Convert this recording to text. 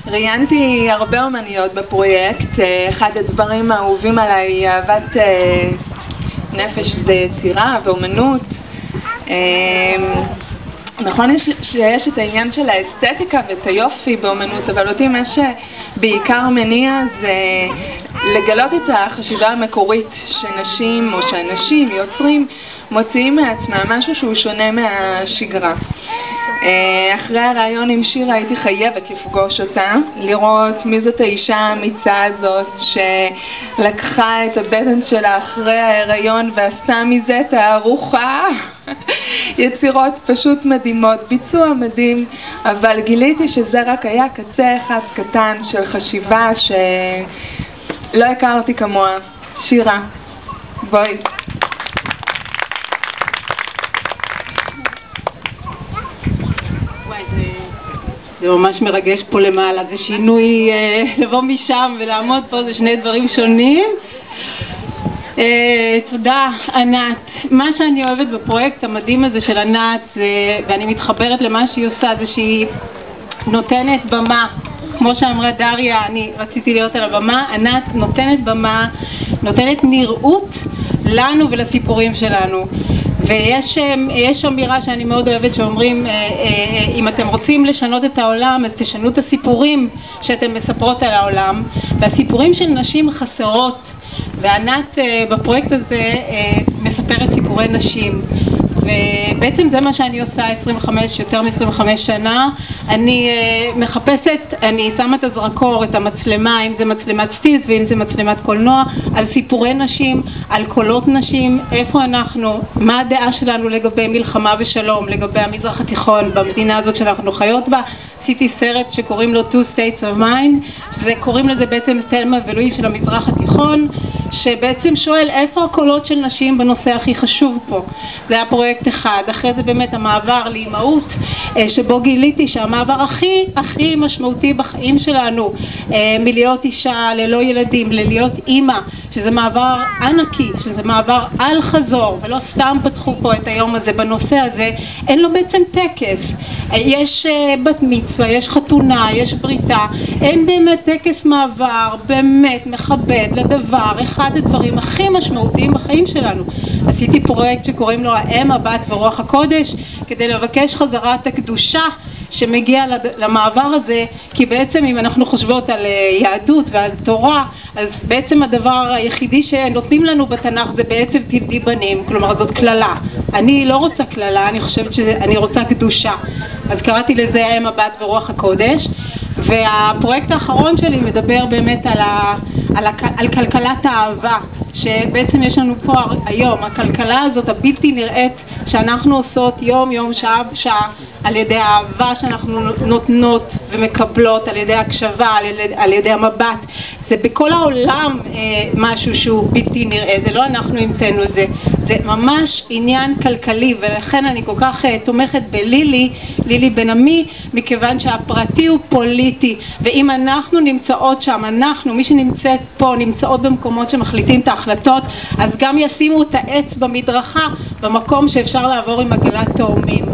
ראיינתי הרבה אומניות בפרויקט. אחד הדברים האהובים עליי היא אהבת נפש ויצירה ואומנות. נכון שיש את העניין של האסתטיקה ואת היופי באומנות, אבל אותי מה שבעיקר מניע זה לגלות את החשיבה המקורית שנשים או שאנשים יוצרים מוציאים מעצמם משהו שהוא שונה מהשגרה. אחרי הרעיון עם שירה הייתי חייבת לפגוש אותה, לראות מי זאת האישה האמיצה הזאת שלקחה את הבטן שלה אחרי ההיריון ועשתה מזה תערוכה. יצירות פשוט מדהימות, ביצוע מדהים, אבל גיליתי שזה רק היה קצה אחד קטן של חשיבה שלא הכרתי כמוה. שירה, בואי. זה ממש מרגש פה למעלה, זה שינוי, לבוא משם ולעמוד פה, זה שני דברים שונים. תודה ענת. מה שאני אוהבת בפרויקט המדהים הזה של ענת, ואני מתחברת למה שהיא עושה, זה שהיא נותנת במה. כמו שאמרה דריה, אני רציתי להיות על הבמה, ענת נותנת במה, נותנת נראות לנו ולסיפורים שלנו. ויש אמירה שאני מאוד אוהבת שאומרים, אם אתם רוצים לשנות את העולם, אז תשנו את הסיפורים שאתם מספרות על העולם. והסיפורים של נשים חסרות, וענת בפרויקט הזה מספרת סיפורי נשים. ובעצם זה מה שאני עושה יותר מ-25 שנה. אני מחפשת, אני שמה את הזרקור, את המצלמה, אם זה מצלמת סטילס ואם זה מצלמת קולנוע, על סיפורי נשים, על קולות נשים, איפה אנחנו, מה הדעה שלנו לגבי מלחמה ושלום, לגבי המזרח התיכון, במדינה הזאת שאנחנו חיות בה. עשיתי סרט שקוראים לו Two States of Mind, וקוראים לזה בעצם תלמה ולואי של המזרח התיכון, שבעצם שואל איפה הקולות של נשים בנושא הכי חשוב פה. זה היה פרויקט אחד. אחרי זה באמת המעבר לאימהות, שבו גיליתי שהמעבר הכי משמעותי בחיים שלנו, מלהיות אישה ללא ילדים, ללהיות אימא, שזה מעבר ענקי, שזה מעבר על חזור, ולא סתם פתחו פה את היום הזה בנושא הזה, אין לו בעצם טקס. יש בת מצווה, יש חתונה, יש בריתה, אין באמת טקס מעבר, באמת מכבד לדבר, אחד הדברים הכי משמעותיים בחיים שלנו. עשיתי פרויקט שקוראים לו האם, הבת ורוח הקודש, כדי לבקש חזרת הקדושה שמגיע למעבר הזה, כי בעצם אם אנחנו חושבות על יהדות ועל תורה, אז בעצם הדבר היחידי שנותנים לנו בתנ"ך זה בעצם תלדי בנים, כלומר זאת כללה. אני לא רוצה כללה, אני חושבת שאני רוצה קדושה. אז קראתי לזה האם, הבת ורוח הקודש, והפרויקט האחרון שלי מדבר באמת על כלכלת האהבה, שבעצם יש לנו פה היום, הכלכלה הזאת הבלתי נראית שאנחנו עושות יום יום, שעה בשעה, על ידי האהבה שאנחנו נותנות ומקבלות, על ידי הקשבה, על ידי המבט. זה בכל העולם משהו שהוא בלתי נראה, זה לא אנחנו המצאנו את זה, זה ממש עניין כלכלי, ולכן אני כל כך תומכת לילי בן עמי, מכיוון שהפרטי הוא פוליטי, ואם אנחנו נמצאות שם, מי שנמצאת פה נמצאות במקומות שמחליטים את ההחלטות, אז גם ישימו את העץ במדרכה, במקום שאפשר לעבור עם עגלת תאומים.